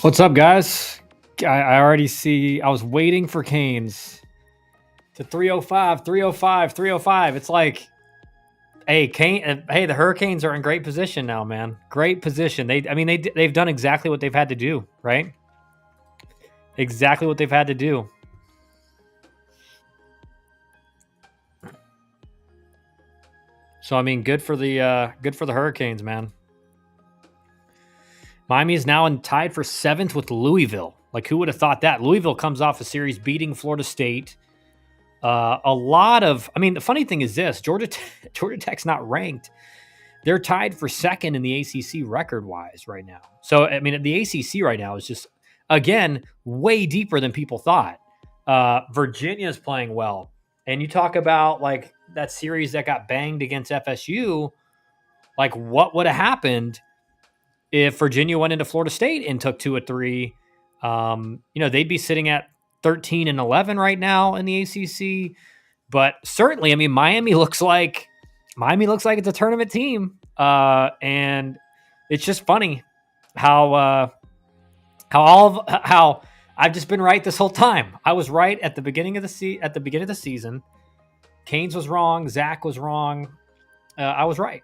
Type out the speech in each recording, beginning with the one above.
What's up, guys? I already see. I was waiting for Canes to 305, 305, 305. It's like, hey, hey, the Hurricanes are in great position now, man. Great position. They've done exactly what they've had to do, right? Exactly what they've had to do. So I mean, good for the Hurricanes, man. Miami is now tied for 7th with Louisville. Like, who would have thought that? Louisville comes off a series beating Florida State. The funny thing is this: Georgia Tech's not ranked. They're tied for 2nd in the ACC record-wise right now. So, I mean, the ACC right now is just, again, way deeper than people thought. Virginia's playing well. And you talk about, like, that series that got banged against FSU. Like, what would have happened if Virginia went into Florida State and took 2 or 3? They'd be sitting at 13 and 11 right now in the ACC. But certainly, I mean, Miami looks like it's a tournament team. And it's just funny how I've just been right this whole time. I was right at the beginning of the season. Canes was wrong. Zach was wrong. I was right.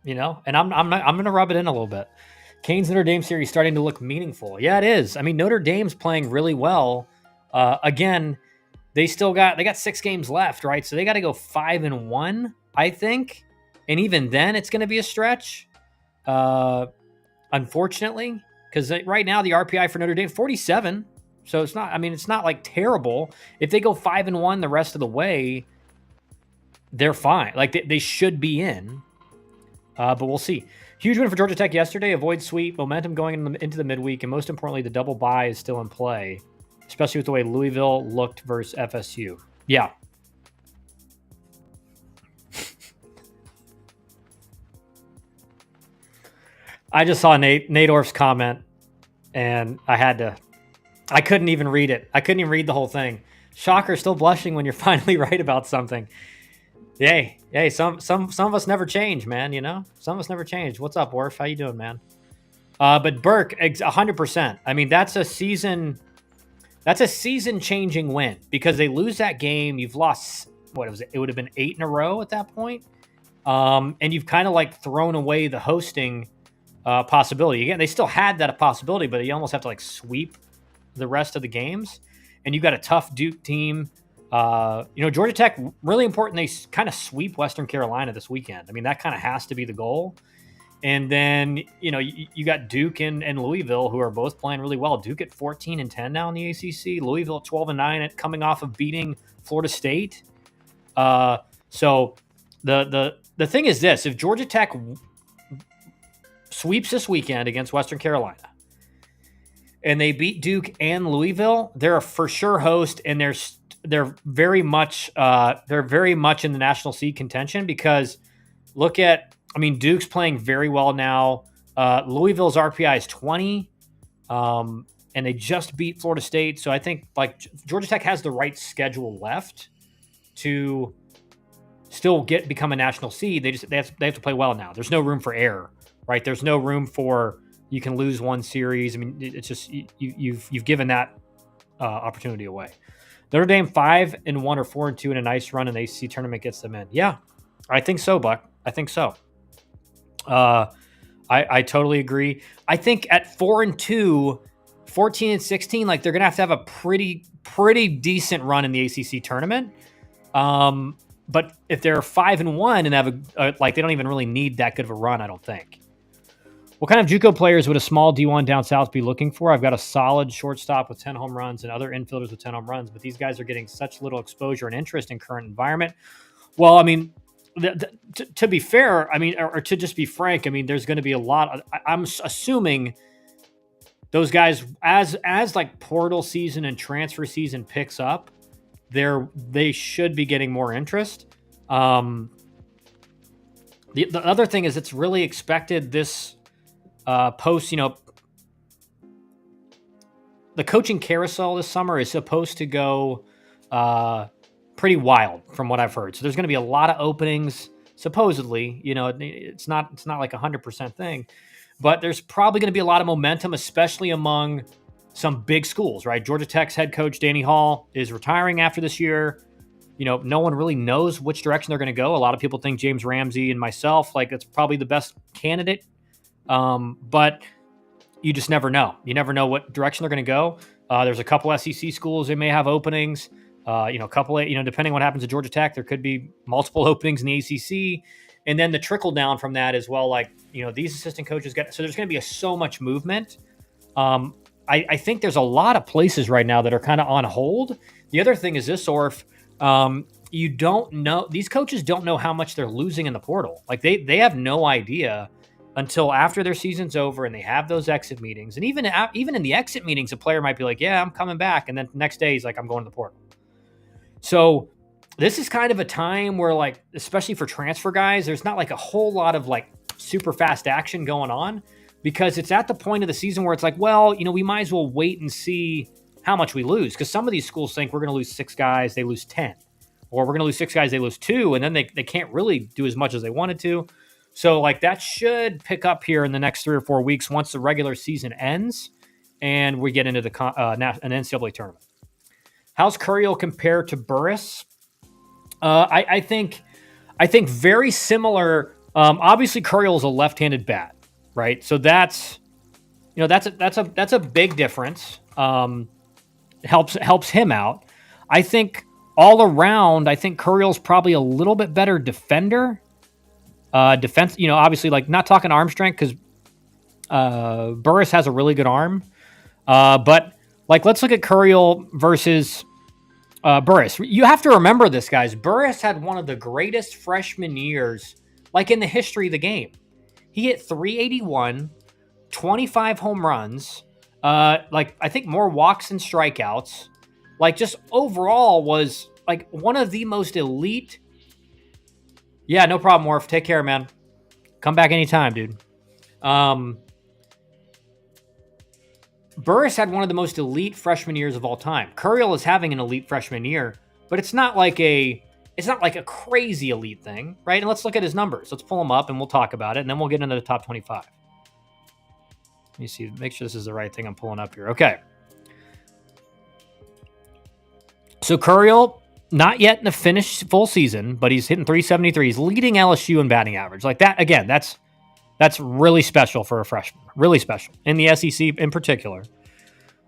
And I'm going to rub it in a little bit. Canes Notre Dame series starting to look meaningful. Yeah, it is. I mean, Notre Dame's playing really well. Again, they got 6 games left, right? So they got to go 5-1, I think. And even then, it's going to be a stretch. Unfortunately, because right now the RPI for Notre Dame 47. So it's not like terrible. If they go 5-1 the rest of the way, they're fine. Like they should be in. But we'll see. Huge win for Georgia Tech yesterday. Avoid sweep. Momentum going into the midweek. And most importantly, the double bye is still in play, especially with the way Louisville looked versus FSU. Yeah. I just saw Nate Orf's comment, and I couldn't even read it. I couldn't even read the whole thing. Shocker, still blushing when you're finally right about something. Hey, some of us never change, man, Some of us never change. What's up, Orf? How you doing, man? But Burke, 100%. I mean, that's a season-changing win because they lose that game. You've lost, what was it? It would have been 8 in a row at that point. And you've kind of like thrown away the hosting possibility. Again, they still had that possibility, but you almost have to like sweep the rest of the games. And you've got a tough Duke team. Georgia Tech, really important. They kind of sweep Western Carolina this weekend. I mean, that kind of has to be the goal. And then, you got Duke and Louisville, who are both playing really well. Duke at 14-10 now in the ACC. Louisville at 12-9, coming off of beating Florida State. So the thing is this: if Georgia Tech sweeps this weekend against Western Carolina, and they beat Duke and Louisville, they're a for sure host, and they're very much in the national seed contention because Duke's playing very well now. Louisville's RPI is 20, and they just beat Florida State. So I think like Georgia Tech has the right schedule left to still become a national seed. They have to play well now. There's no room for error, right? There's no room for you can lose one series. I mean, it's just you've given that opportunity away. Notre Dame 5-1 or 4-2 in a nice run in the ACC tournament gets them in. Yeah, I think so, Buck. I think so. I totally agree. I think at 4-2, 14-16, like they're gonna have a pretty decent run in the ACC tournament. But if they're 5-1 and have they don't even really need that good of a run, I don't think. What kind of JUCO players would a small D1 down south be looking for? I've got a solid shortstop with 10 home runs and other infielders with 10 home runs, but these guys are getting such little exposure and interest in current environment. Well, I mean, to be fair, I mean, or to just be frank, I mean, there's going to be a lot. I'm assuming those guys, as like portal season and transfer season picks up, they should be getting more interest. The other thing is it's really expected this post, the coaching carousel this summer is supposed to go pretty wild from what I've heard. So there's going to be a lot of openings, supposedly. It's not like 100% thing, but there's probably going to be a lot of momentum, especially among some big schools, right? Georgia Tech's head coach Danny Hall is retiring after this year. No one really knows which direction they're going to go. A lot of people think James Ramsey and myself, like, it's probably the best candidate. But you just never know. You never know what direction they're going to go. There's a couple SEC schools they may have openings. A couple of, depending on what happens at Georgia Tech, there could be multiple openings in the ACC. And then the trickle down from that as well, like, these assistant coaches so there's going to be so much movement. I think there's a lot of places right now that are kind of on hold. The other thing is this, Orf, you don't know, these coaches don't know how much they're losing in the portal. Like they have no idea until after their season's over and they have those exit meetings. And even in the exit meetings, a player might be like, yeah, I'm coming back. And then the next day he's like, I'm going to the portal. So this is kind of a time where, like, especially for transfer guys, there's not like a whole lot of like super fast action going on, because it's at the point of the season where it's like, well, we might as well wait and see how much we lose. Because some of these schools think we're going to lose 6 guys, they lose 10. Or we're going to lose 6 guys, they lose 2. And then they can't really do as much as they wanted to. So, like, that should pick up here in the next 3 or 4 weeks once the regular season ends and we get into an NCAA tournament. How's Curiel compare to Burris? I think very similar. Obviously, Curiel is a left-handed bat, right? So that's a big difference. Helps him out. I think all around, I think Curiel's probably a little bit better defender. Defense, obviously, like, not talking arm strength, because Burris has a really good arm. But, like, let's look at Curiel versus Burris. You have to remember this, guys. Burris had one of the greatest freshman years, like, in the history of the game. He hit 381, 25 home runs, I think more walks than strikeouts. Like, just overall was, like, one of the most elite. Yeah, no problem, Morph. Take care, man. Come back anytime, dude. Burris had one of the most elite freshman years of all time. Curiel is having an elite freshman year, but it's not like a crazy elite thing, right? And let's look at his numbers. Let's pull them up and we'll talk about it, and then we'll get into the top 25. Let me see. Make sure this is the right thing I'm pulling up here. Okay. So Curiel, not yet in a finished full season, but he's hitting 373. He's leading LSU in batting average. Like that, again, that's really special for a freshman. Really special. In the SEC in particular.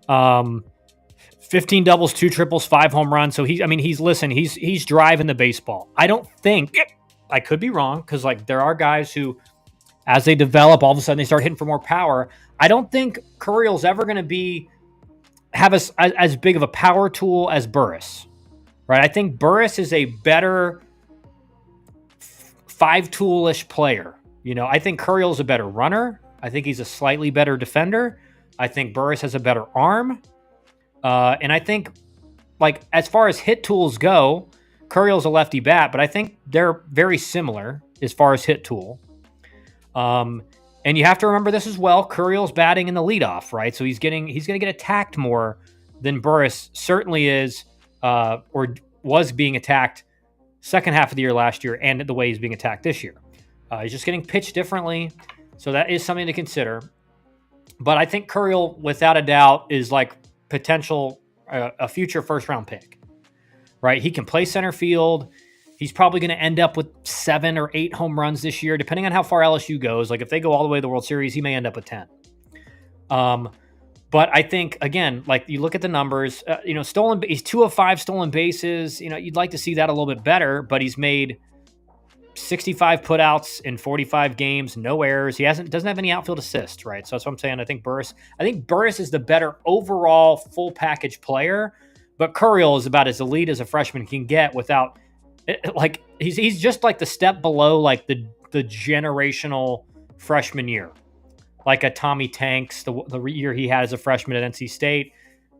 15 doubles, 2 triples, 5 home runs. So he's driving the baseball. I don't think, I could be wrong, because, like, there are guys who, as they develop, all of a sudden they start hitting for more power. I don't think Curiel's ever going to have as big of a power tool as Burris, right? I think Burris is a better 5-tool-ish player. I think Curiel's a better runner. I think he's a slightly better defender. I think Burris has a better arm. And I think, like, as far as hit tools go, Curiel's a lefty bat, but I think they're very similar as far as hit tool. And you have to remember this as well. Curiel's batting in the leadoff, right? So he's going to get attacked more than Burris certainly is, or was being attacked second half of the year last year, and the way he's being attacked this year. He's just getting pitched differently. So that is something to consider. But I think Curiel, without a doubt, is like potential a future first-round pick, right? He can play center field. He's probably going to end up with 7 or 8 home runs this year, depending on how far LSU goes. Like, if they go all the way to the World Series, he may end up with 10. But I think, again, like, you look at the numbers, he's 2 of 5 stolen bases. You'd like to see that a little bit better, but he's made 65 putouts in 45 games, no errors. Doesn't have any outfield assists, right? So that's what I'm saying. I think Burris is the better overall full package player, but Curiel is about as elite as a freshman can get without, like, he's just like the step below, like the generational freshman year, like a Tommy Tanks, the year he had as a freshman at NC State.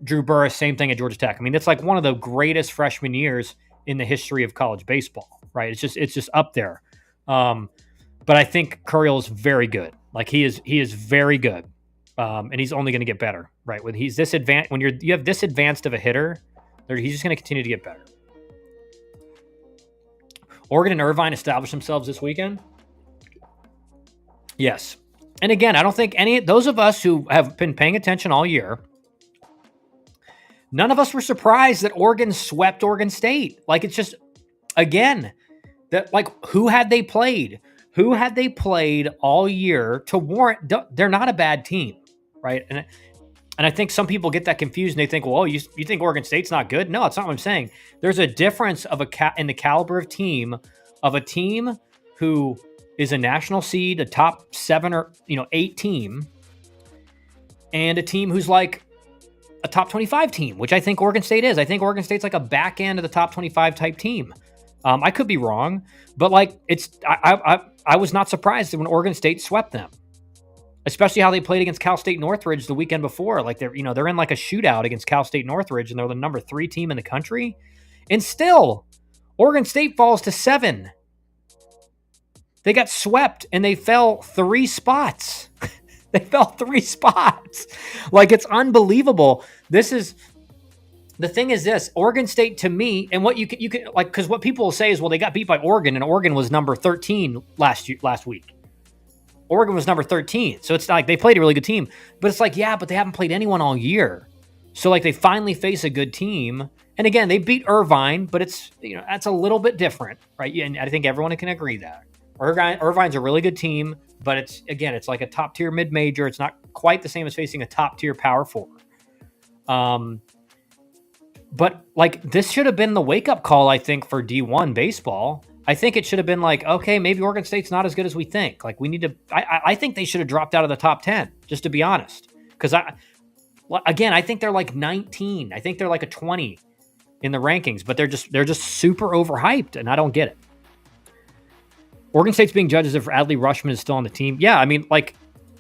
Drew Burress, same thing at Georgia Tech. I mean, it's like one of the greatest freshman years in the history of college baseball, right? It's just up there. But I think Curiel is very good. Like he is very good, and he's only going to get better, right? When he's this advanced, when you have this advanced of a hitter, he's just going to continue to get better. Oregon and Irvine established themselves this weekend. Yes, and again, I don't think those of us who have been paying attention all year, none of us were surprised that Oregon swept Oregon State. Like it's just, again, that like who had they played? Who had they played all year to warrant? They're not a bad team, right? And I think some people get that confused and they think, well, you think Oregon State's not good? No, it's not what I'm saying. There's a difference of in the caliber of a team who is a national seed, a top 7 or 8 team, and a team who's like a top 25 team, which I think Oregon State is. I think Oregon State's like a back end of the top 25 type team. I could be wrong, but like I was not surprised when Oregon State swept them, especially how they played against Cal State Northridge the weekend before. Like they're in like a shootout against Cal State Northridge, and they're the number 3 team in the country, and still Oregon State falls to 7. They got swept and they fell 3 spots. They fell 3 spots. Like it's unbelievable. The thing is this, Oregon State to me, and what you can like, because what people will say is, well, they got beat by Oregon, and Oregon was number 13 last week. Oregon was number 13, so it's not like they played a really good team. But it's like, yeah, but they haven't played anyone all year, so like they finally face a good team. And again, they beat Irvine, but it's that's a little bit different, right? And I think everyone can agree that Irvine's a really good team, but it's like a top tier mid major. It's not quite the same as facing a top tier Power 4. But like this should have been the wake up call, I think, for D1 baseball. I think it should have been like, okay, maybe Oregon State's not as good as we think. Like we need to. I think they should have dropped out of the top 10, just to be honest. Because I think they're like 19. I think they're like a 20 in the rankings, but they're just super overhyped, and I don't get it. Oregon State's being judged as if Adley Rushman is still on the team. Yeah, I mean, like,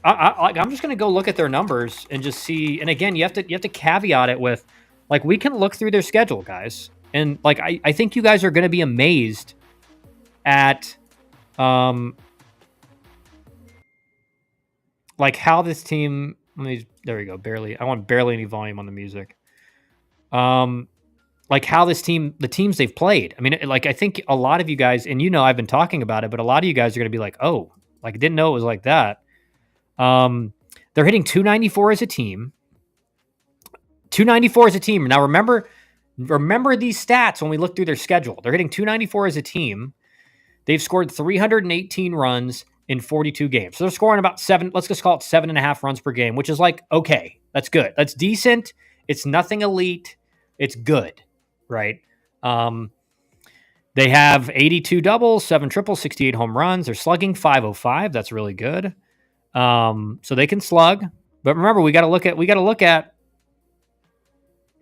I'm just going to go look at their numbers and just see. And again, you have to caveat it with. Like, we can look through their schedule, guys. And, like, I think you guys are going to be amazed at, like, how this team... there we go, barely. I want barely any volume on the music. Like, how this team... The teams they've played. I mean, like, I think a lot of you guys... And I've been talking about it, but a lot of you guys are going to be like, oh, like, didn't know it was like that. They're hitting 294 as a team. 294 as a team. Now, remember these stats when we look through their schedule. They're hitting 294 as a team. They've scored 318 runs in 42 games. So they're scoring about 7, let's just call it 7.5 runs per game, which is like, okay, that's good. That's decent. It's nothing elite. It's good, right? They have 82 doubles, 7 triples, 68 home runs. They're slugging .505. That's really good. So they can slug. But remember, we got to look at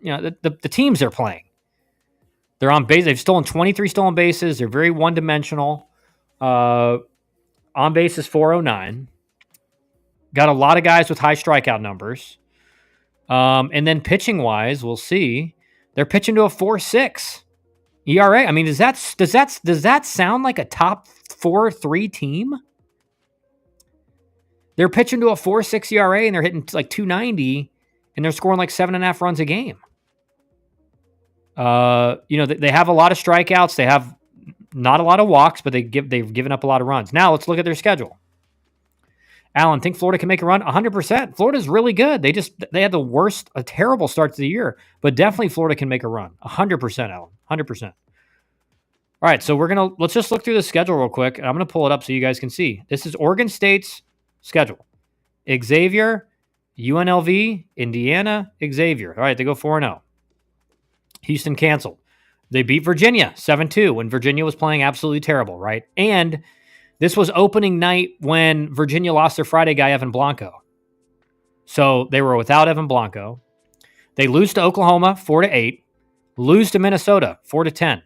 the teams they're playing. They're on base. They've stolen 23 stolen bases. They're very one-dimensional. On base is 409. Got a lot of guys with high strikeout numbers. And then pitching-wise, we'll see. They're pitching to a 4.6 ERA. I mean, does that sound like a top 4-3 team? They're pitching to a 4.6 ERA and they're hitting like 290 and they're scoring like 7.5 runs a game. They have a lot of strikeouts. They have not a lot of walks, but they've given up a lot of runs. Now let's look at their schedule. Alan, think Florida can make a run? 100%. Florida's really good. They had a terrible start to the year, but definitely Florida can make a run. 100%, Alan. 100%. All right, so let's just look through the schedule real quick. I'm going to pull it up so you guys can see. This is Oregon State's schedule. Xavier, UNLV, Indiana, Xavier. All right, they go 4-0. Houston canceled. They beat Virginia 7-2 when Virginia was playing absolutely terrible, right? And this was opening night when Virginia lost their Friday guy, Evan Blanco. So they were without Evan Blanco. They lose to Oklahoma 4-8, lose to Minnesota 4-10.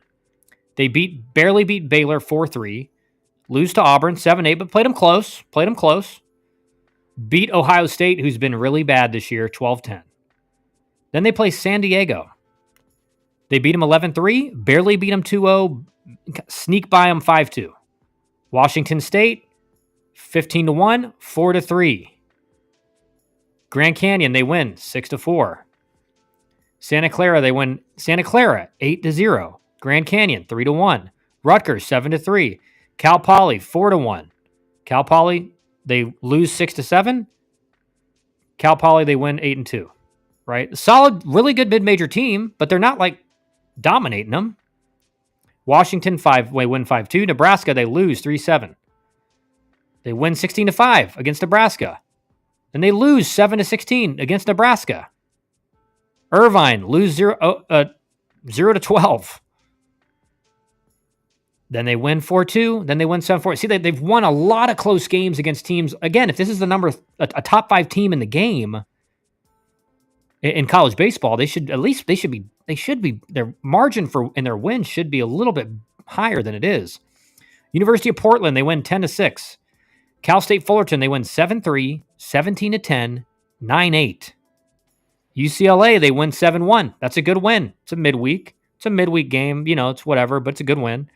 They barely beat Baylor 4-3, lose to Auburn 7-8, but played them close. Beat Ohio State, who's been really bad this year, 12-10. Then they play San Diego. They beat them 11-3, barely beat them 2-0, sneak by them 5-2. Washington State, 15-1, 4-3. Grand Canyon, they win 6-4. Santa Clara, they win 8-0. Grand Canyon, 3-1. Rutgers, 7-3. Cal Poly, 4-1. Cal Poly, they lose 6-7. Cal Poly, they win 8-2. Right? Solid, really good mid-major team, but they're not like dominating them. Washington, they win 5-2. Nebraska, they lose 3-7. They win 16-5 against Nebraska. Then they lose 7-16 against Nebraska. Irvine, lose 0-12. Then they win 4-2. Then they win 7-4. See, they've won a lot of close games against teams. Again, if this is a top 5 team in the game in college baseball, they should be their margin in their wins should be a little bit higher than it is. University of Portland, they win 10-6. Cal State Fullerton, they win 7-3, 17-10, 9-8. UCLA, they win 7-1. That's a good win. It's a midweek. It's a midweek game. It's whatever, but it's a good win.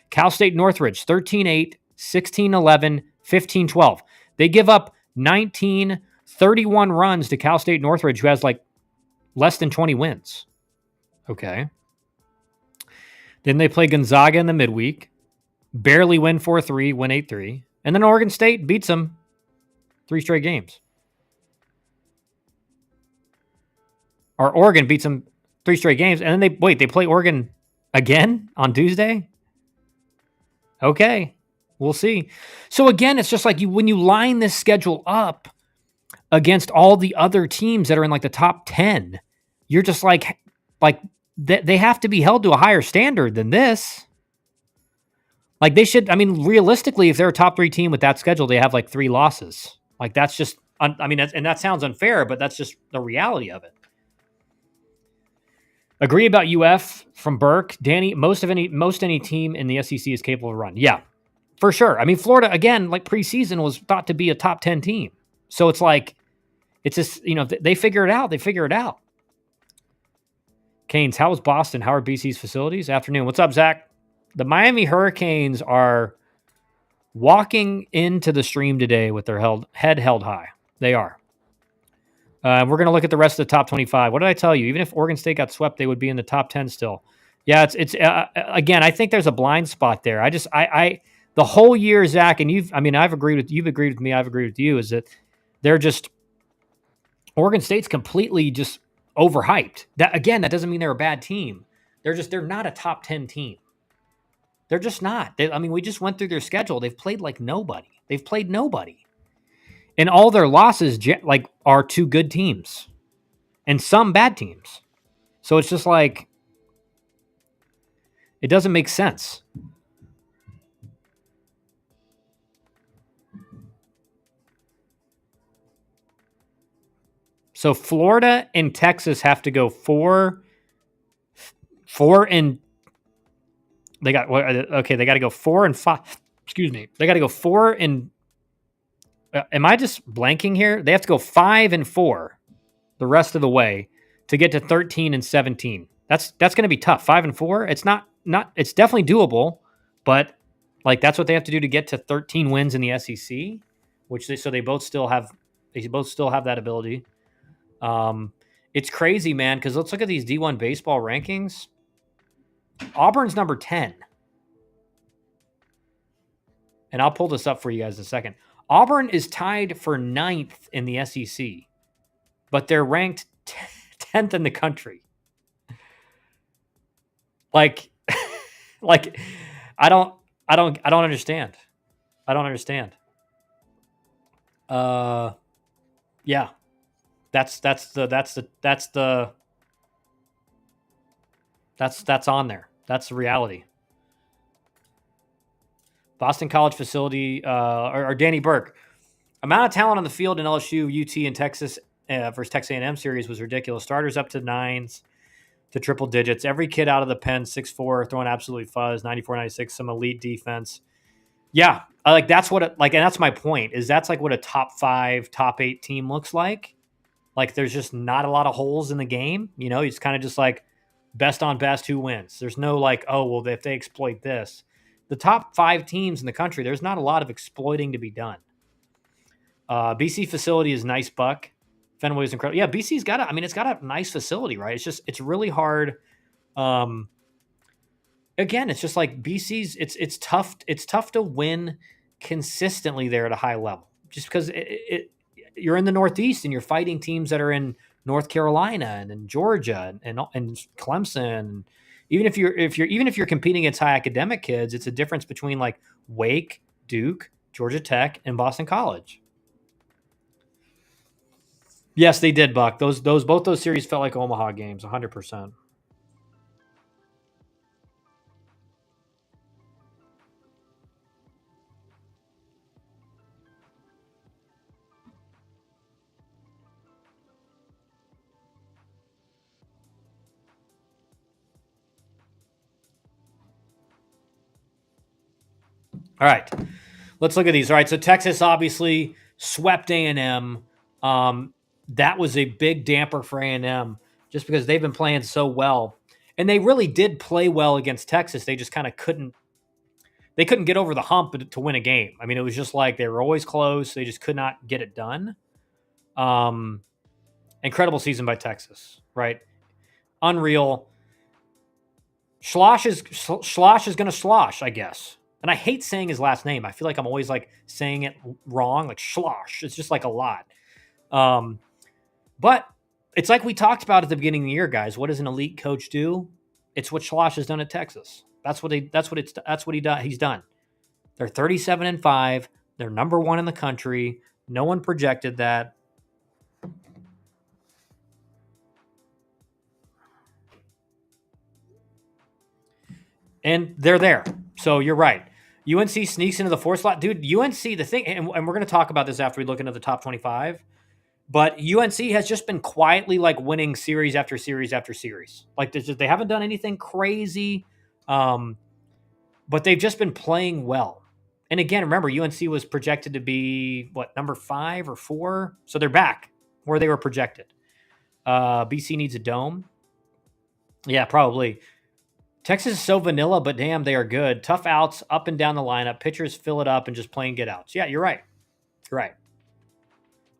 Cal State Northridge, 13-8, 16-11, 15-12. They give up 31 runs to Cal State Northridge, who has like less than 20 wins. Okay. Then they play Gonzaga in the midweek. Barely win 4-3, win 8-3. And then Oregon State beats them 3 straight games. Or Oregon beats them 3 straight games. And then they play Oregon again on Tuesday? Okay. We'll see. So again, it's just like when you line this schedule up against all the other teams that are in like the top 10, you're just like they have to be held to a higher standard than this. Like they should, realistically, if they're a top 3 team with that schedule, they have like 3 losses. Like that's just, and that sounds unfair, but that's just the reality of it. Agree about UF from Burke. Danny, most any team in the SEC is capable of a run. Yeah, for sure. Florida, again, like preseason was thought to be a top 10 team. So it's like, it's just, they figure it out. They figure it out. Canes, how is Boston? How are BC's facilities? Afternoon. What's up, Zach? The Miami Hurricanes are walking into the stream today with their head held high. They are. We're going to look at the rest of the top 25. What did I tell you? Even if Oregon State got swept, they would be in the top 10 still. Yeah, it's again, I think there's a blind spot there. The whole year, Zach, and you've agreed with me, I've agreed with you, is that they're just, Oregon State's completely just overhyped. That doesn't mean they're a bad team. They're not a top 10 team. They're just not. We just went through their schedule. They've played like nobody. And all their losses are to good teams and some bad teams. So it's just like, it doesn't make sense. So Florida and Texas have to go 4 and they got to go 4 and 5. Excuse me. They got to go 4 and am I just blanking here? They have to go 5 and 4 the rest of the way to get to 13 and 17. That's going to be tough. 5 and 4. It's not. It's definitely doable, but like that's what they have to do to get to 13 wins in the SEC, which they both still have. They both still have that ability. It's crazy, man. Because let's look at these D1 baseball rankings. Auburn's number 10, and I'll pull this up for you guys in a second. Auburn is tied for 9th in the SEC, but they're ranked 10th in the country. Like I don't understand. I don't understand. Yeah. That's on there. That's the reality. Boston College facility, or Danny Burke. Amount of talent on the field in LSU, UT, and Texas versus Texas A&M series was ridiculous. Starters up to 9s to triple digits. Every kid out of the pen, 6'4", throwing absolutely fuzz, 94, 96, some elite defense. Yeah, that's what and that's my point. Is that's like what a top 5, top 8 team looks like. Like there's just not a lot of holes in the game. It's kind of just like best on best, who wins. There's no like, oh, well, if they exploit this. The top 5 teams in the country, there's not a lot of exploiting to be done. BC facility is nice, Buck. Fenway is incredible. Yeah, BC's got it's got a nice facility, right? It's really hard. Again, it's just like BC's. It's tough. It's tough to win consistently there at a high level, just because you're in the Northeast and you're fighting teams that are in North Carolina and in Georgia and Clemson. Even if you're competing against high academic kids, it's a difference between like Wake, Duke, Georgia Tech, and Boston College. Yes, they did, Buck. Both those series felt like Omaha games, 100%. All right, let's look at these. All right, so Texas obviously swept A&M. That was a big damper for A&M just because they've been playing so well, and they really did play well against Texas. They just kind of couldn't. They couldn't get over the hump to win a game. I mean, it was just like they were always close. They just could not get it done. Um, Incredible season by Texas, right? Unreal. Schloss is going to slosh, I guess. And I hate saying his last name. I feel like I'm always like saying it wrong, like Schloss. It's just like a lot. But it's like we talked about at the beginning of the year, guys. What does an elite coach do? It's what Schloss has done at Texas. That's what he's done. They're 37-5. They're number 1 in the country. No one projected that. And they're there. So you're right. UNC sneaks into the 4th slot. Dude, UNC, the thing, and we're going to talk about this after we look into the top 25, but UNC has just been quietly like winning series after series after series. Like they haven't done anything crazy, but they've just been playing well. And again, remember, UNC was projected to be, number 5 or 4? So they're back where they were projected. BC needs a dome. Yeah, probably. Texas is so vanilla, but damn, they are good. Tough outs up and down the lineup. Pitchers fill it up and just plain get outs. Yeah, you're right. You're right.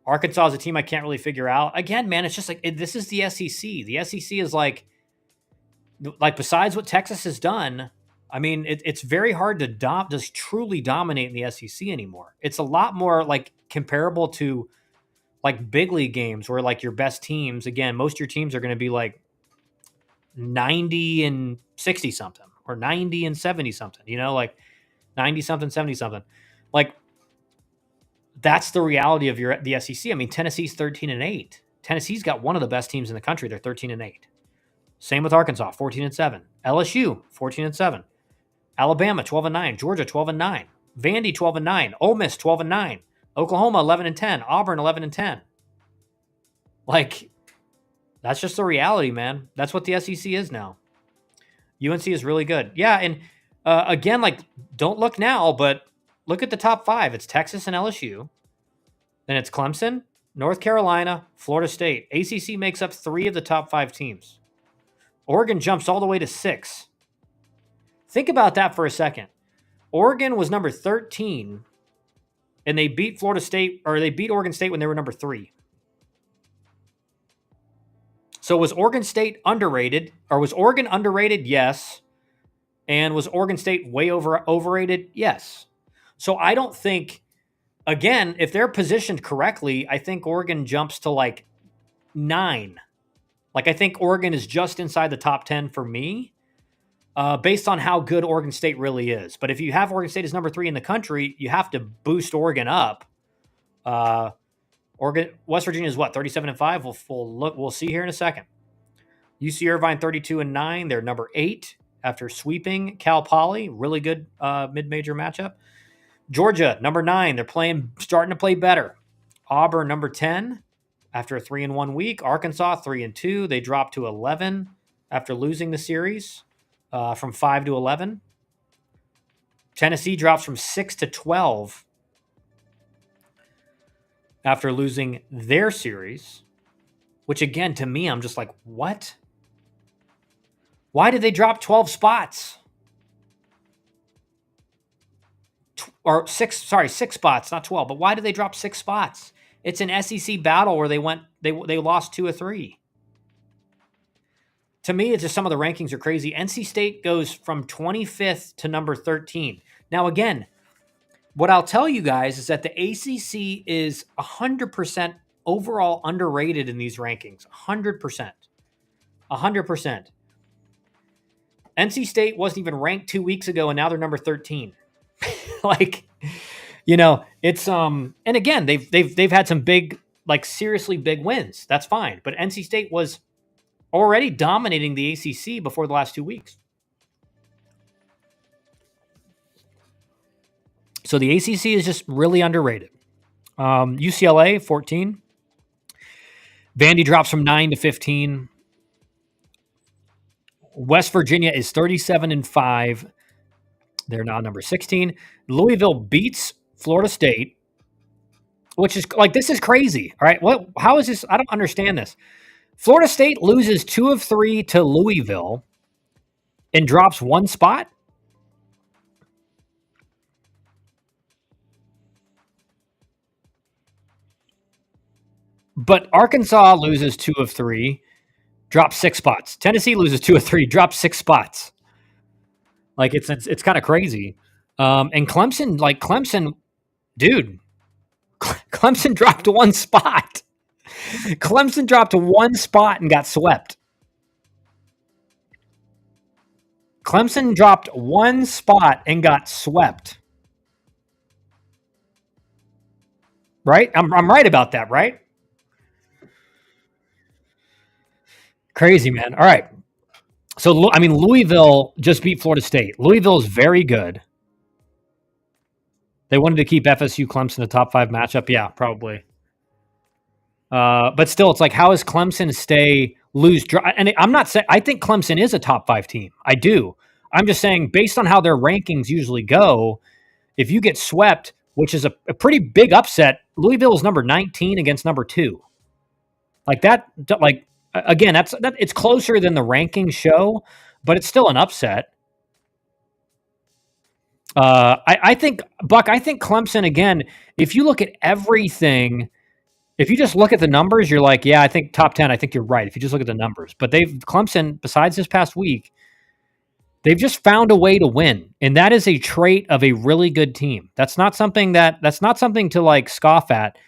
Arkansas is a team I can't really figure out. Again, man, it's just like this is the SEC. The SEC is like besides what Texas has done, I mean, it's very hard to just truly dominate in the SEC anymore. It's a lot more like comparable to like big league games where like your best teams, again, most of your teams are going to be like 90 and 60 something or 90 and 70 something, like 90 something, 70 something. Like that's the reality of the SEC. I mean, Tennessee's 13-8. Tennessee's got one of the best teams in the country. They're 13-8. Same with Arkansas, 14-7. LSU, 14-7. Alabama, 12-9. Georgia, 12-9. Vandy, 12-9. Ole Miss, 12-9. Oklahoma, 11-10. Auburn, 11-10. Like, that's just the reality, man. That's what the SEC is now. UNC is really good. Yeah, and again, like, don't look now, but look at the top 5. It's Texas and LSU. Then it's Clemson, North Carolina, Florida State. ACC makes up 3 of the top 5 teams. Oregon jumps all the way to 6. Think about that for a second. Oregon was number 13, and they beat Florida State, or they beat Oregon State when they were number 3. So was Oregon State underrated, or was Oregon underrated? Yes. And was Oregon State way overrated? Yes. So I don't think, again, if they're positioned correctly, I think Oregon jumps to like 9. Like I think Oregon is just inside the top 10 for me, based on how good Oregon State really is. But if you have Oregon State as number 3 in the country, you have to boost Oregon up. West Virginia is what, 37-5? We'll see here in a second. UC Irvine 32-9. They're number 8 after sweeping Cal Poly. Really good mid-major matchup. Georgia number 9. They're starting to play better. Auburn number 10 after a 3-1 week. Arkansas 3-2. They dropped to 11 after losing the series from 5 to 11. Tennessee drops from 6 to 12 after losing their series. which again, to me, I'm just like, what? Why did they drop 12 spots? Or six spots, not 12. But why did they drop 6 spots? It's an SEC battle where they lost 2 or 3. To me, it's just some of the rankings are crazy. NC State goes from 25th to number 13. Now, again, what I'll tell you guys is that the ACC is 100% overall underrated in these rankings. 100%. 100%. NC State wasn't even ranked 2 weeks ago, and now they're number 13. Like, it's and again, they've had some big, like seriously big wins. That's fine. But NC State was already dominating the ACC before the last 2 weeks. So the ACC is just really underrated. UCLA 14. Vandy drops from 9 to 15. West Virginia is 37-5. They're now number 16. Louisville beats Florida State, which is like, this is crazy. All right. How is this? I don't understand this. Florida State loses 2 of 3 to Louisville and drops 1 spot. But Arkansas loses 2 of 3, drops 6 spots. Tennessee loses 2 of 3, drops 6 spots. Like, it's kind of crazy. And Clemson, dude, Clemson dropped 1 spot. Clemson dropped 1 spot and got swept. Clemson dropped 1 spot and got swept. Right? I'm right about that, right? Crazy, man. All right. So, Louisville just beat Florida State. Louisville is very good. They wanted to keep FSU Clemson a top 5 matchup. Yeah, probably. But still, it's like, how is Clemson lose? And I'm not saying, I think Clemson is a top 5 team. I do. I'm just saying, based on how their rankings usually go, if you get swept, which is a pretty big upset, Louisville is number 19 against number 2. Like that, again, it's closer than the rankings show, but it's still an upset. I think, Buck, Clemson, again, if you look at everything, if you just look at the numbers, you're like, yeah, I think top 10, I think you're right. If you just look at the numbers, but Clemson, besides this past week, they've just found a way to win. And that is a trait of a really good team. That's not something to like scoff at.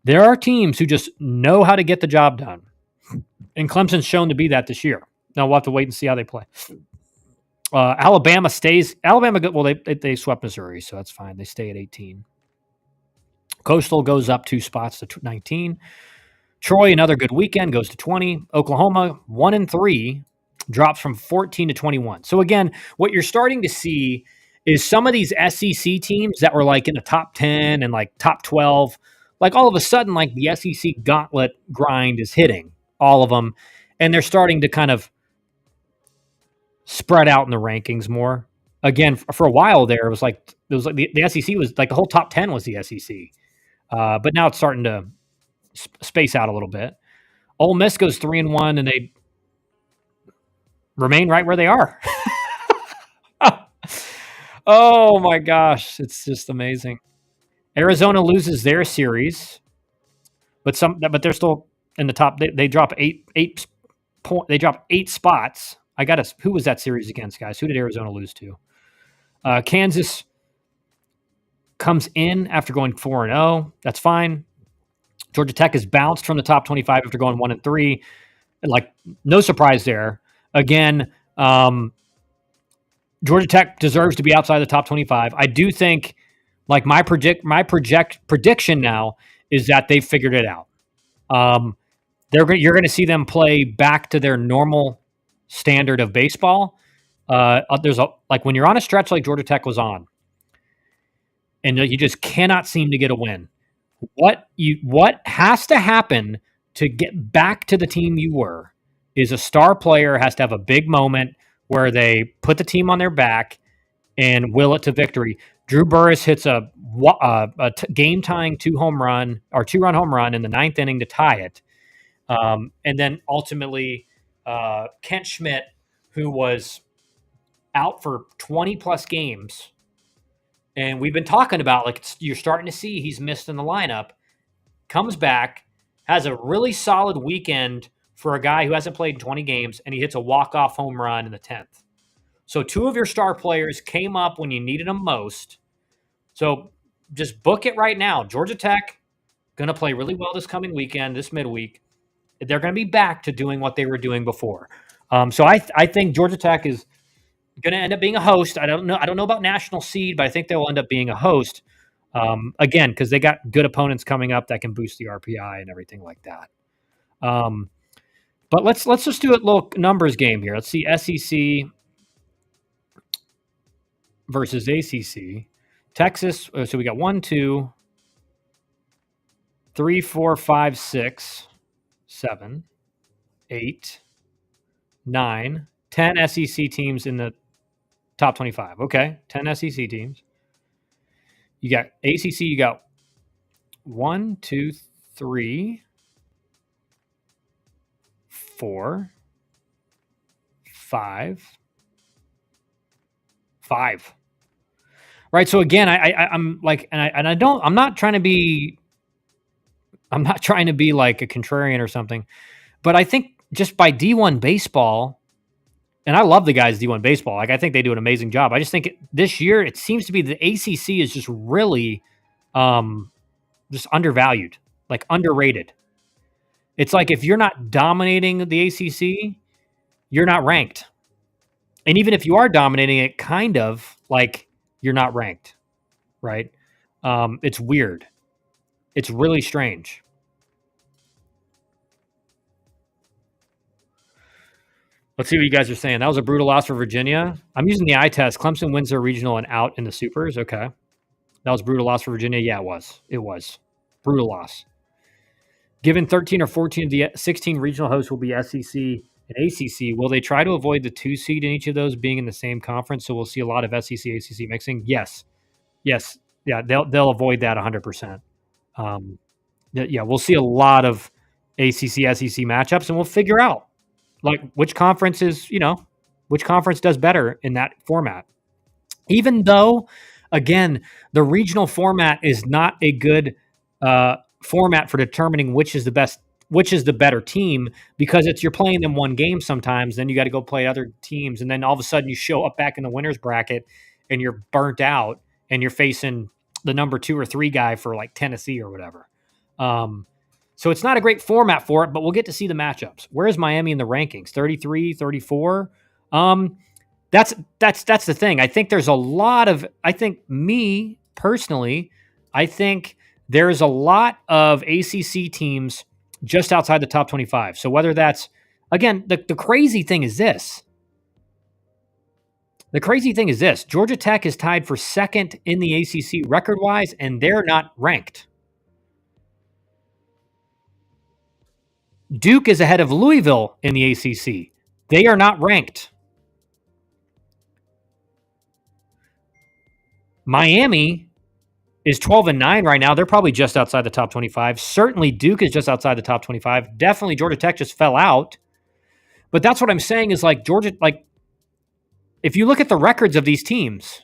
There are teams who just know how to get the job done. And Clemson's shown to be that this year. Now we'll have to wait and see how they play. Alabama good. Well, they swept Missouri, so that's fine. They stay at 18. Coastal goes up 2 spots to 19. Troy, another good weekend, goes to 20. Oklahoma, 1-3, drops from 14 to 21. So again, what you're starting to see is some of these SEC teams that were like in the top 10 and like top 12, like all of a sudden, like the SEC gauntlet grind is hitting all of them, and they're starting to kind of spread out in the rankings more. Again, for a while there, it was like the SEC was like the whole top 10 was the SEC, but now it's starting to space out a little bit. Ole Miss goes 3-1, and they remain right where they are. Oh my gosh, it's just amazing. Arizona loses their series, but they're still in the top. They drop 8 spots. Who was that series against, guys? Who did Arizona lose to? Kansas comes in after going 4-0. That's fine. Georgia Tech is bounced from the top 25 after going 1-3. Like, no surprise there. Again, Georgia Tech deserves to be outside the top 25. I do think, like, my prediction now is that they've figured it out. You're going to see them play back to their normal standard of baseball. There's when you're on a stretch like Georgia Tech was on, and you just cannot seem to get a win. What has to happen to get back to the team you were is a star player has to have a big moment where they put the team on their back and will it to victory. Drew Burress hits a game-tying 2-run home run in the 9th inning to tie it. And then ultimately, Kent Schmidt, who was out for 20 plus games, and we've been talking about like you're starting to see he's missed in the lineup, comes back, has a really solid weekend for a guy who hasn't played in 20 games, and he hits a walk-off home run in the 10th. So two of your star players came up when you needed them most. So just book it right now. Georgia Tech going to play really well this coming weekend, this midweek. They're going to be back to doing what they were doing before. So I think Georgia Tech is going to end up being a host. I don't know about national seed, but I think they'll end up being a host. Again, because they got good opponents coming up that can boost the RPI and everything like that. But let's just do a little numbers game here. Let's see SEC versus ACC. Texas. So we got 1, 2, 3, 4, 5, 6, 7, 8, 9, 10 SEC teams in the top 25. Okay, 10 SEC teams. You got ACC. You got 1, 2, 3, 4, 5. Right. So again, I'm like, and I don't. I'm not trying to be like a contrarian or something, but I think just by D1 baseball, and I love the guys D1 baseball. Like I think they do an amazing job. I just think this year it seems to be the ACC is just really, just undervalued, like underrated. It's like if you're not dominating the ACC, you're not ranked. And even if you are dominating it, kind of like you're not ranked, right? It's weird. It's really strange. Let's see what you guys are saying. That was a brutal loss for Virginia. I'm using the eye test. Clemson wins their regional and out in the supers. Okay. That was a brutal loss for Virginia. Yeah, it was. It was. Brutal loss. Given 13 or 14 of the 16 regional hosts will be SEC and ACC, will they try to avoid the 2 seed in each of those being in the same conference? So we'll see a lot of SEC, ACC mixing. Yes. Yes. Yeah, they'll avoid that 100%. Yeah, we'll see a lot of ACC, SEC matchups, and we'll figure out like which conference does better in that format. Even though, again, the regional format is not a good format for determining which is the better team, because you're playing them one game sometimes, then you got to go play other teams, and then all of a sudden you show up back in the winners bracket and you're burnt out and you're facing the number 2 or 3 guy for like Tennessee or whatever. So it's not a great format for it, but we'll get to see the matchups. Where's Miami in the rankings? 33, 34? That's the thing. I think there's a lot of, me personally, I think there's a lot of ACC teams just outside the top 25. So whether that's, again, the crazy thing is this. Georgia Tech is tied for second in the ACC record-wise, and they're not ranked. Duke is ahead of Louisville in the ACC. They are not ranked. Miami is 12-9 right now. They're probably just outside the top 25. Certainly Duke is just outside the top 25. Definitely Georgia Tech just fell out. But that's what I'm saying is like Georgia, like if you look at the records of these teams,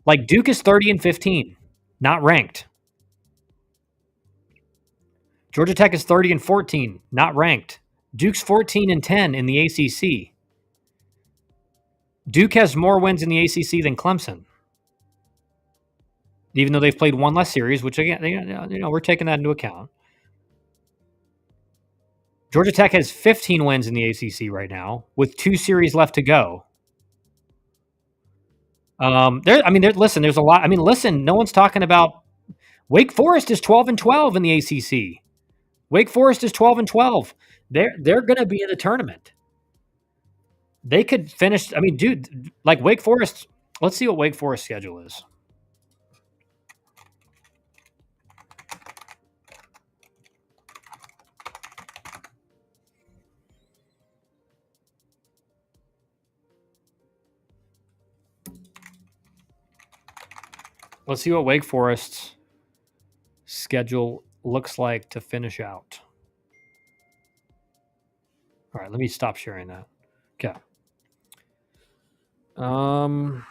like Duke is 30-15, not ranked. Georgia Tech is 30-14, not ranked. Duke's 14-10 in the ACC. Duke has more wins in the ACC than Clemson, even though they've played one less series, which again, we're taking that into account. Georgia Tech has 15 wins in the ACC right now, with 2 series left to go. Listen, there's a lot. No one's talking about Wake Forest is 12-12 in the ACC. Wake Forest is 12-12. They're going to be in the tournament. They could finish. Like Wake Forest. Let's see what Wake Forest schedule is. Let's see what Wake Forest's schedule looks like to finish out. All right, let me stop sharing that. Okay. Um,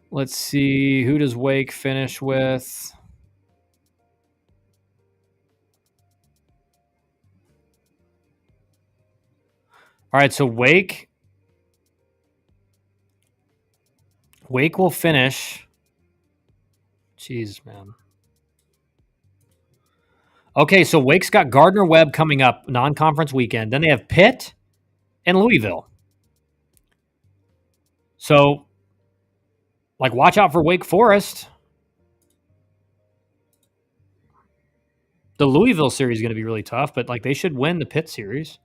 let's see. Who does Wake finish with? All right, so Wake will finish. Jeez, man. Okay, so Wake's got Gardner Webb coming up non-conference weekend. Then they have Pitt and Louisville. So, like, watch out for Wake Forest. The Louisville series is going to be really tough, but like they should win the Pitt series.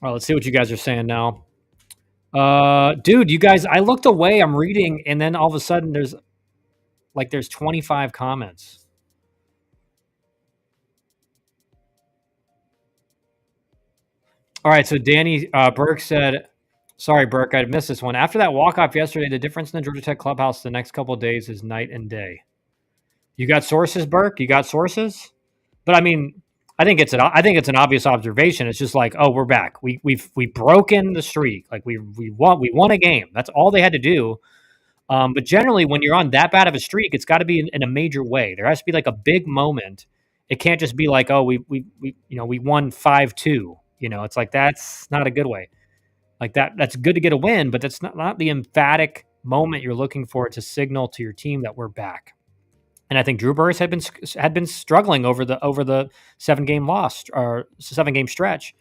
All right, let's see what you guys are saying now. Dude, you guys, I looked away, I'm reading, and then all of a sudden there's 25 comments. All right, so Danny Burke said, sorry, Burke, I missed this one. After that walk-off yesterday, the difference in the Georgia Tech clubhouse the next couple of days is night and day. You got sources, Burke? You got sources? But I mean, I think it's an obvious observation. It's just like, oh, we're back. We've broken the streak. Like we won a game. That's all they had to do. But generally, when you're on that bad of a streak, it's got to be in a major way. There has to be like a big moment. It can't just be like, oh, we won 5-2. It's like that's not a good way. Like that's good to get a win, but that's not the emphatic moment you're looking for to signal to your team that we're back. And I think Drew Burris had been struggling over the 7-game stretch.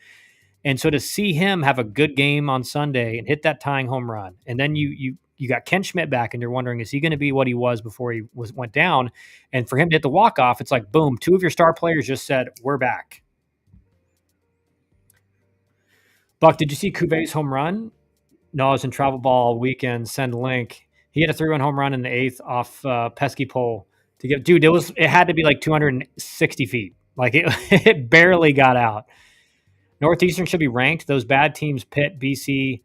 And so to see him have a good game on Sunday and hit that tying home run, and then you got Ken Schmidt back, and you're wondering, is he going to be what he was before he went down? And for him to hit the walk-off, it's like, boom, 2 of your star players just said, we're back. Buck, did you see Cuvier's home run? No, I was in travel ball weekend. Send link. He had a 3-run home run in the 8th off pesky pole to get. Dude, it had to be like 260 feet. Like it barely got out. Northeastern should be ranked. Those bad teams, Pitt, BC,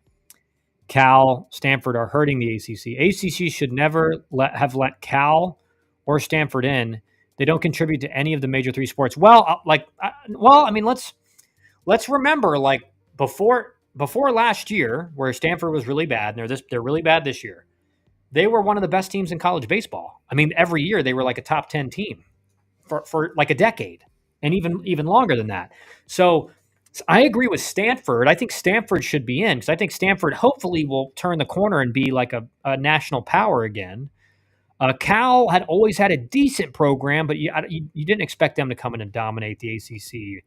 Cal, Stanford, are hurting the ACC. ACC should never have let Cal or Stanford in. They don't contribute to any of the major 3 sports. Well, I mean, let's remember, like before last year, where Stanford was really bad, and they're really bad this year. They were one of the best teams in college baseball. I mean, every year they were like a top 10 team for like a decade, and even longer than that. So I agree with Stanford. I think Stanford should be in because I think Stanford hopefully will turn the corner and be like a national power again. Cal had always had a decent program, but you didn't expect them to come in and dominate the ACC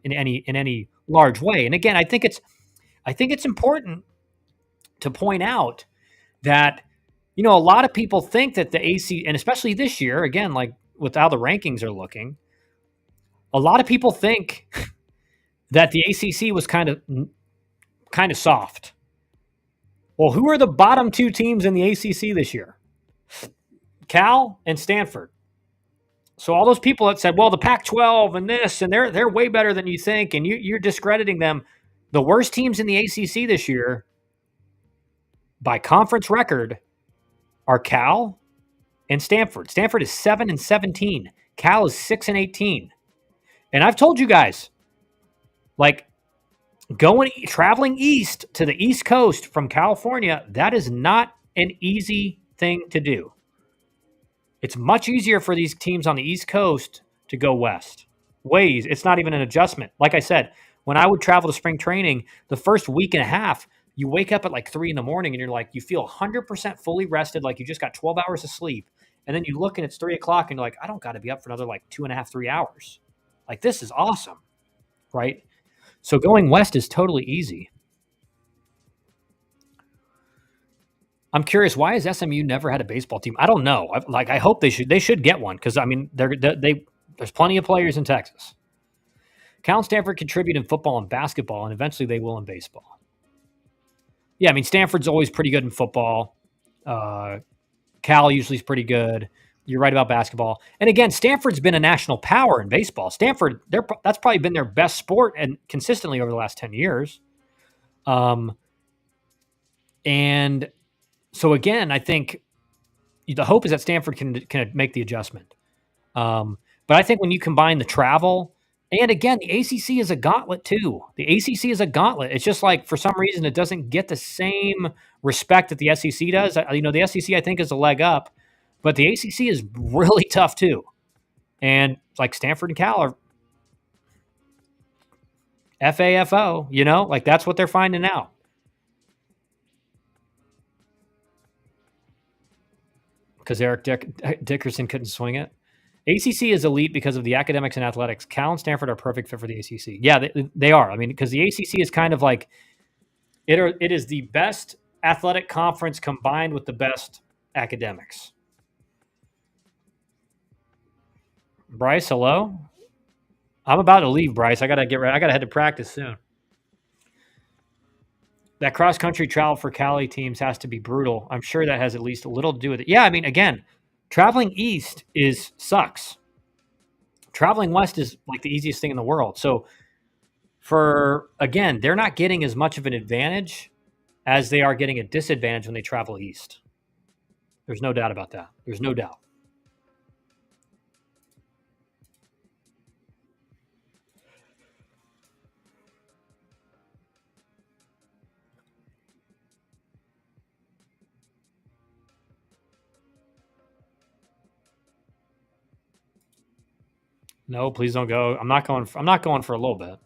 in any large way. And again, I think it's important to point out that a lot of people think that the AC, and especially this year, again, like with how the rankings are looking, a lot of people think that the ACC was kind of soft. Well, who are the bottom 2 teams in the ACC this year? Cal and Stanford. So all those people that said, well, the Pac-12 and this, and they're way better than you think, and you're discrediting them. The worst teams in the ACC this year, by conference record, are Cal and Stanford. Stanford is 7-17. Cal is 6-18. And I've told you guys, like traveling east to the East Coast from California, that is not an easy thing to do. It's much easier for these teams on the East Coast to go west. It's not even an adjustment. Like I said, when I would travel to spring training, the first week and a half, you wake up at like 3 a.m. and you're like, you feel 100% fully rested, like you just got 12 hours of sleep. And then you look and it's 3 o'clock and you're like, I don't got to be up for another like 2.5, 3 hours. Like, this is awesome, right? So going west is totally easy. I'm curious, why has SMU never had a baseball team? I don't know. I hope they should. They should get one because I mean, there's plenty of players in Texas. Cal and Stanford contribute in football and basketball, and eventually they will in baseball. Yeah, I mean, Stanford's always pretty good in football. Cal usually is pretty good. You're right about basketball. And again, Stanford's been a national power in baseball. Stanford, that's probably been their best sport and consistently over the last 10 years. And so again, I think the hope is that Stanford can make the adjustment. But I think when you combine the travel and again, the ACC is a gauntlet too. The ACC is a gauntlet. It's just like for some reason it doesn't get the same respect that the SEC does. The SEC I think is a leg up, but the ACC is really tough too. And like Stanford and Cal are FAFO, like that's what they're finding out. Because Eric Dickerson couldn't swing it. ACC is elite because of the academics and athletics. Cal and Stanford are perfect fit for the ACC. Yeah, they are. I mean, because the ACC is kind of like it is the best athletic conference combined with the best academics. Bryce, hello. I'm about to leave, Bryce. I gotta get ready. I gotta head to practice soon. That cross country travel for Cali teams has to be brutal. I'm sure that has at least a little to do with it. Yeah, I mean, again, traveling east sucks. Traveling west is like the easiest thing in the world. So they're not getting as much of an advantage as they are getting a disadvantage when they travel east. There's no doubt about that. There's no doubt. No, please don't go. I'm not going for a little bit.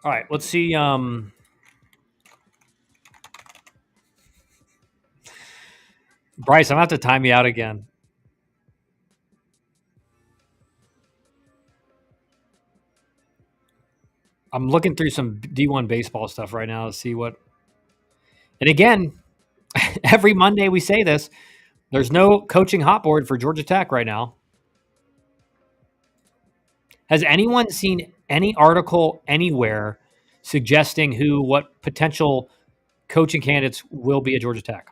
All right, let's see. Bryce, I'm gonna have to time you out again. I'm looking through some D1 baseball stuff right now to see what. And again, every Monday we say this. There's no coaching hot board for Georgia Tech right now. Has anyone seen any article anywhere suggesting what potential coaching candidates will be at Georgia Tech?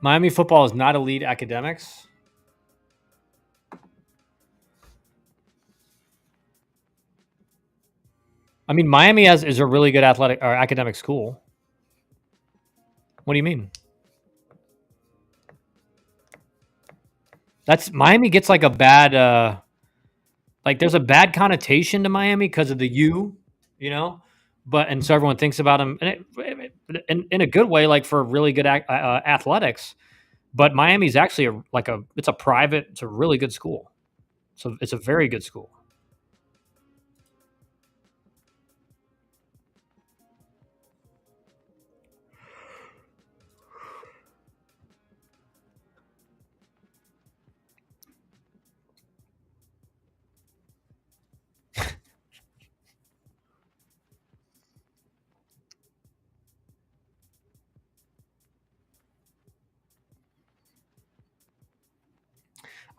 Miami football is not elite academics. I mean, Miami is a really good athletic or academic school. What do you mean? That's Miami gets like a bad there's a bad connotation to Miami because of the U, and so everyone thinks about them in a good way, like for really good athletics. But Miami's actually it's a really good school. So it's a very good school.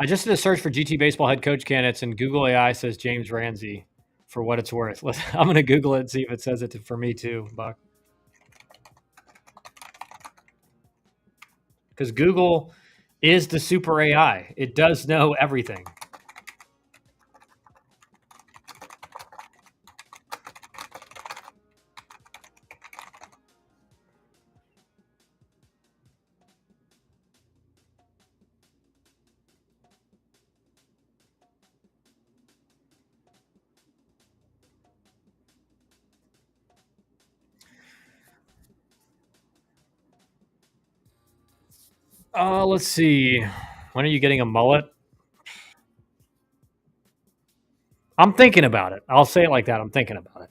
I just did a search for GT baseball head coach candidates, and Google AI says James Ramsey. For what it's worth, I'm going to Google it and see if it says it for me too, Buck. Because Google is the super AI. It does know everything. Let's see. When are you getting a mullet? I'm thinking about it. I'll say it like that. I'm thinking about it.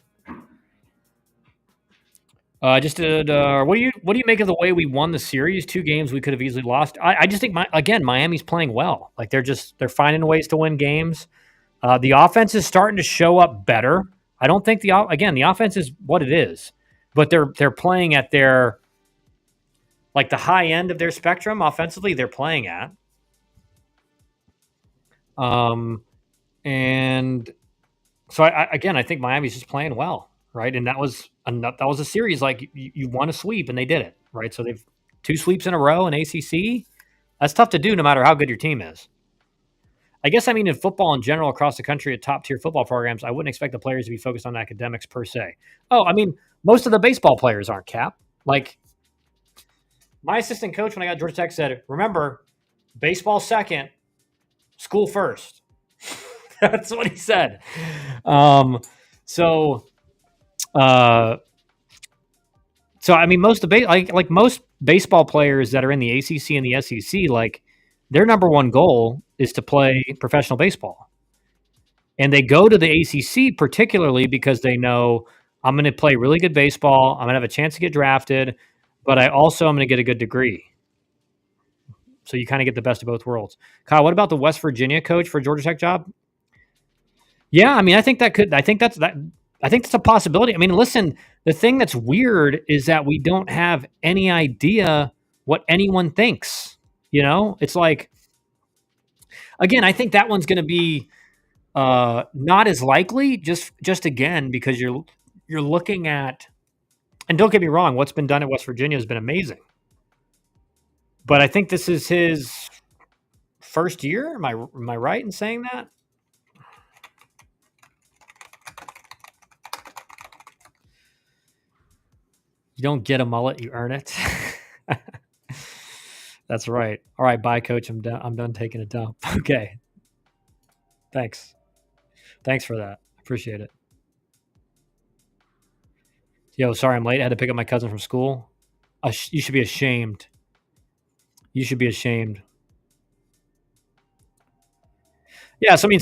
Just did. What do you make of the way we won the series? Two games we could have easily lost. I just think Miami's playing well. Like they're finding ways to win games. The offense is starting to show up better. I don't think the offense is what it is, but they're playing at their like the high end of their spectrum offensively. They're playing at. Um, and so I think Miami's just playing well, right? And that was a series like you won a sweep and they did it, right? So they've two sweeps in a row in ACC. That's tough to do no matter how good your team is. I guess I mean in football in general across the country at top tier football programs, I wouldn't expect the players to be focused on academics per se. Oh, I mean, most of the baseball players aren't, Cap. Like my assistant coach when I got Georgia Tech said, remember, baseball second, school first. That's what he said. Um, so uh, so I mean, most of like most baseball players that are in the ACC and the SEC, like their number one goal is to play professional baseball. And they go to the ACC particularly because they know I'm going to play really good baseball. I'm going to have a chance to get drafted, but I also am going to get a good degree. So you kind of get the best of both worlds. Kyle, what about the West Virginia coach for Georgia Tech job? Yeah, I mean, I think that could. I think that's that. I think that's a possibility. I mean, listen, the thing that's weird is that we don't have any idea what anyone thinks. It's like again, I think that one's going to be not as likely. Just again because you're looking at, and don't get me wrong, what's been done at West Virginia has been amazing. But I think this is his first year. Am I right in saying that? You don't get a mullet, you earn it. That's right. All right, bye, coach. I'm done taking a dump. Okay, thanks. Thanks for that. Appreciate it. Yo, sorry I'm late. I had to pick up my cousin from school. You should be ashamed. You should be ashamed. Yeah, so I mean,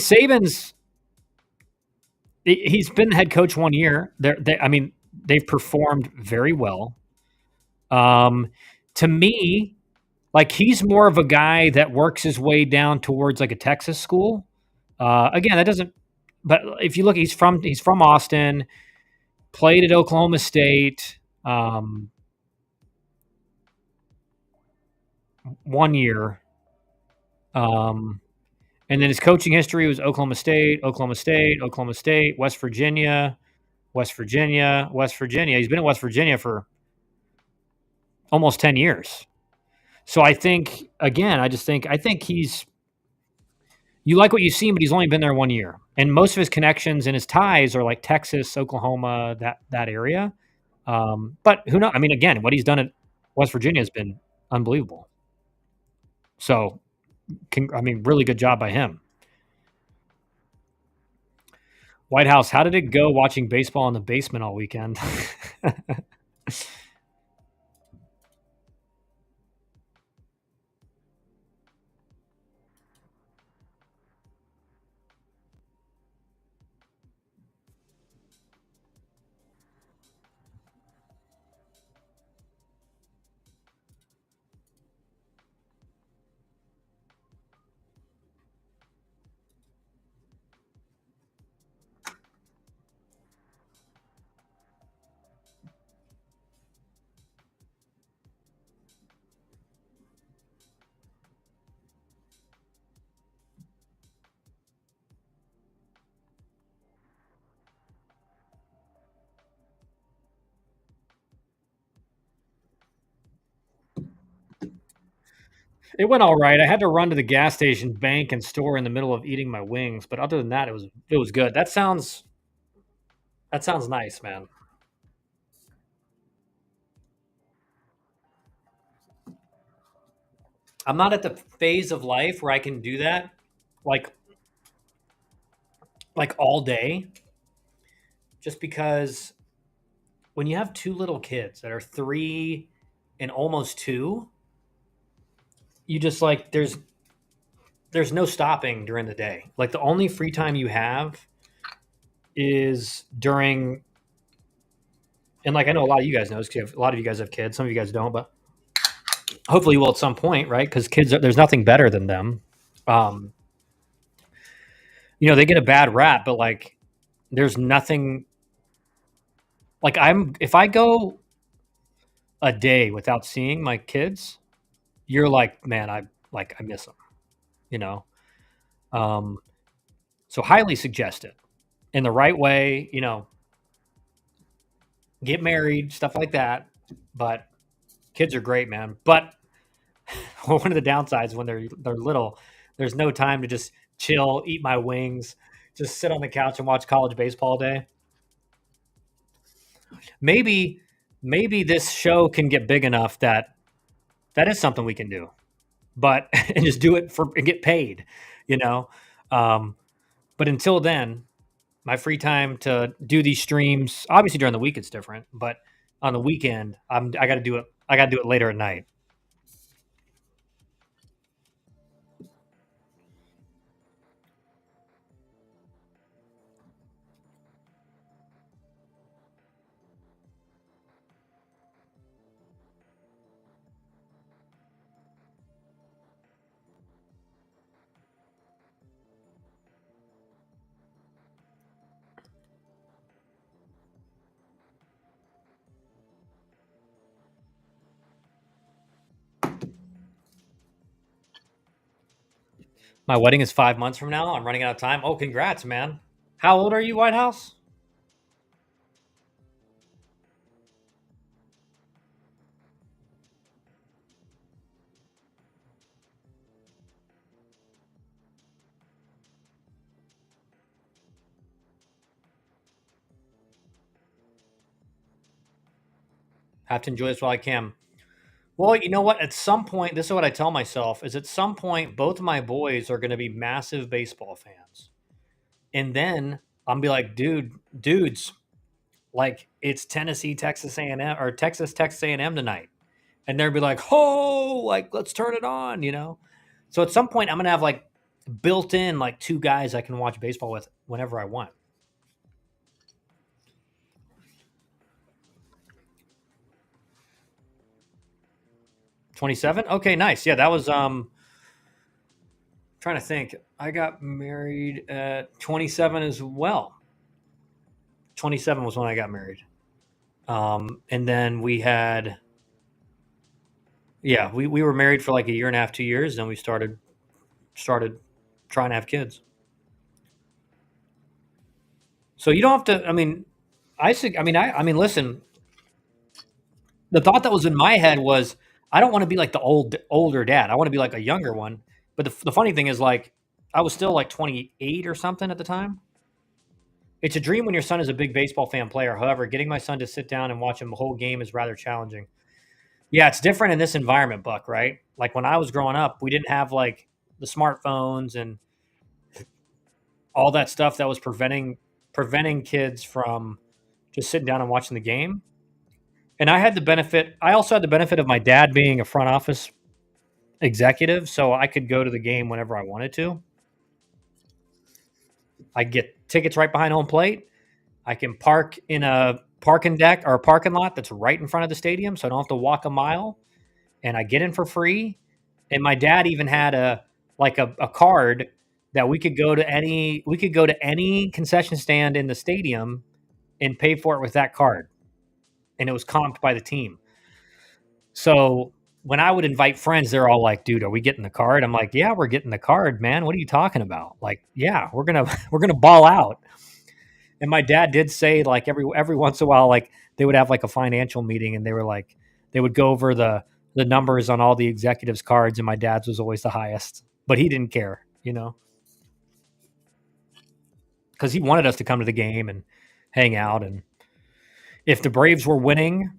he's been the head coach 1 year. I mean, they've performed very well. Um, to me, like he's more of a guy that works his way down towards like a Texas school. Again, that doesn't. But if you look, he's from Austin. Played at Oklahoma State 1 year, um, and then his coaching history was Oklahoma State, Oklahoma State, Oklahoma State, West Virginia, West Virginia, West Virginia. He's been at West Virginia for almost 10 years. So I think again, I think he's you like what you've seen, but he's only been there 1 year, and most of his connections and his ties are like Texas, Oklahoma, that area. But who knows? I mean, again, what he's done at West Virginia has been unbelievable. So, I mean, really good job by him. White House, how did it go watching baseball in the basement all weekend? It went all right. I had to run to the gas station, bank, and store in the middle of eating my wings, but other than that, it was good. That sounds nice, man. I'm not at the phase of life where I can do that, like all day, just because when you have two little kids that are 3 and almost 2, you just like there's no stopping during the day. Like the only free time you have is during, and like I know a lot of you guys know this because a lot of you guys have kids. Some of you guys don't, but hopefully you will at some point, right? Because kids, there's nothing better than them. Um, they get a bad rap, but like there's nothing like if I go a day without seeing my kids, you're like, man, I miss them, you know. Um, so highly suggest it in the right way, get married, stuff like that. But kids are great, man. But one of the downsides when they're little, there's no time to just chill, eat my wings, just sit on the couch and watch college baseball all day. Maybe maybe this show can get big enough that is something we can do. But and just do it for and get paid, you know. Um, but until then, my free time to do these streams, obviously during the week it's different, but on the weekend, I got to do it. I got to do it later at night. My wedding is 5 months from now. I'm running out of time. Oh, congrats, man! How old are you, White House? Have to enjoy this while I can. Well, you know what? At some point, this is what I tell myself: is at some point, both of my boys are going to be massive baseball fans, and then I'm be like, dudes, like it's Tennessee, Texas A&M, or Texas A&M tonight, and they'll be like, oh, like let's turn it on, So at some point, I'm gonna have like built in like two guys I can watch baseball with whenever I want. 27. Okay, nice. Yeah, that was trying to think. I got married at 27 as well. 27 was when I got married. And then we had, yeah, we were married for like a year and a half, 2 years. Then we started trying to have kids. So you don't have to. I mean, I mean, listen. The thought that was in my head was, I don't want to be like the older dad. I want to be like a younger one. But the funny thing is, like, I was still like 28 or something at the time. It's a dream when your son is a big baseball fan player. However, getting my son to sit down and watch him the whole game is rather challenging. Yeah, it's different in this environment, Buck, right? Like when I was growing up, we didn't have like the smartphones and all that stuff that was preventing kids from just sitting down and watching the game. And I also had the benefit of my dad being a front office executive, so I could go to the game whenever I wanted to. I get tickets right behind home plate. I can park in a parking deck or a parking lot that's right in front of the stadium, so I don't have to walk a mile. And I get in for free. And my dad even had a card that we could go to any concession stand in the stadium and pay for it with that card, and it was comped by the team. So when I would invite friends, they're all like, "Dude, are we getting the card?" I'm like, "Yeah, we're getting the card, man. What are you talking about? Like, yeah, we're gonna we're gonna ball out." And my dad did say like every once in a while, like they would have like a financial meeting, and they were like they would go over the numbers on all the executives' cards, and my dad's was always the highest, but he didn't care, because he wanted us to come to the game and hang out. And if the Braves were winning,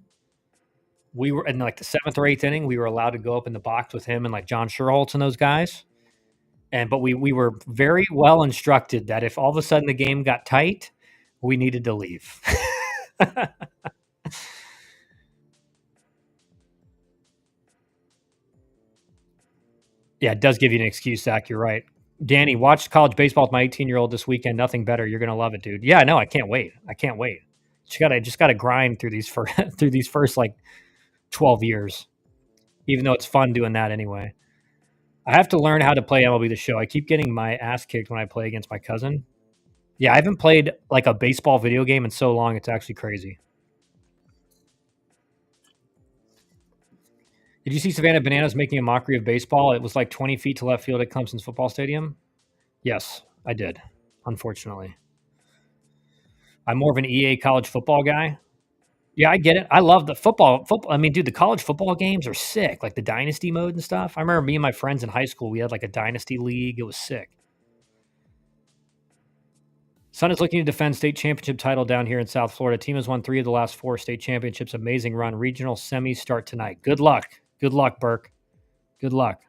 we were in like the seventh or eighth inning, we were allowed to go up in the box with him and like John Sherholtz and those guys. And but we were very well instructed that if all of a sudden the game got tight, we needed to leave. Yeah, it does give you an excuse, Zach. You're right. Danny, watched college baseball with my 18-year-old this weekend. Nothing better. You're gonna love it, dude. Yeah, I know. I can't wait. I can't wait. Just gotta grind through these first through these first like 12 years. Even though it's fun doing that anyway. I have to learn how to play MLB The Show. I keep getting my ass kicked when I play against my cousin. Yeah, I haven't played like a baseball video game in so long. It's actually crazy. Did you see Savannah Bananas making a mockery of baseball? It was like 20 feet to left field at Clemson's football stadium. Yes, I did. Unfortunately, I'm more of an EA college football guy. Yeah, I get it. I love the football. Football. I mean, dude, the college football games are sick. Like the dynasty mode and stuff. I remember me and my friends in high school. We had like a dynasty league. It was sick. Sun is looking to defend state championship title down here in South Florida. Team has won 3 of the last 4 state championships. Amazing run. Regional semis start tonight. Good luck. Good luck, Burke. Good luck.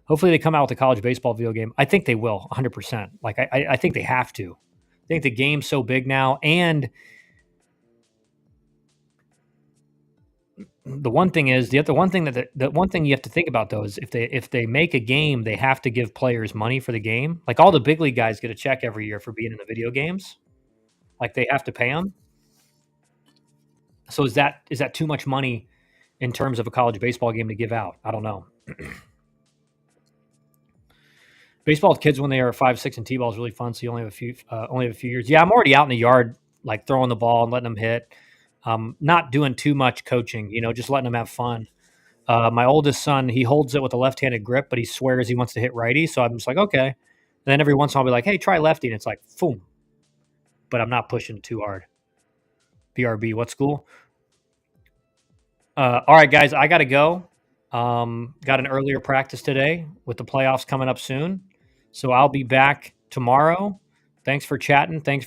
Hopefully they come out with a college baseball video game. I think they will, 100%. Like I think they have to. I think the game's so big now, and the one thing is the one thing the one thing you have to think about though is if they make a game, they have to give players money for the game. Like all the big league guys get a check every year for being in the video games. Like they have to pay them. So is that too much money in terms of a college baseball game to give out? I don't know. Baseball with kids when they are 5, 6, and t-ball is really fun. So you only have a few years. Yeah, I'm already out in the yard, like throwing the ball and letting them hit. Not doing too much coaching, just letting them have fun. My oldest son, he holds it with a left-handed grip, but he swears he wants to hit righty. So I'm just like, okay. And then every once in a while, I'll be like, hey, try lefty. And it's like, boom. But I'm not pushing too hard. BRB, what school? All right, guys, I got to go. Got an earlier practice today with the playoffs coming up soon. So I'll be back tomorrow. Thanks for chatting. Thanks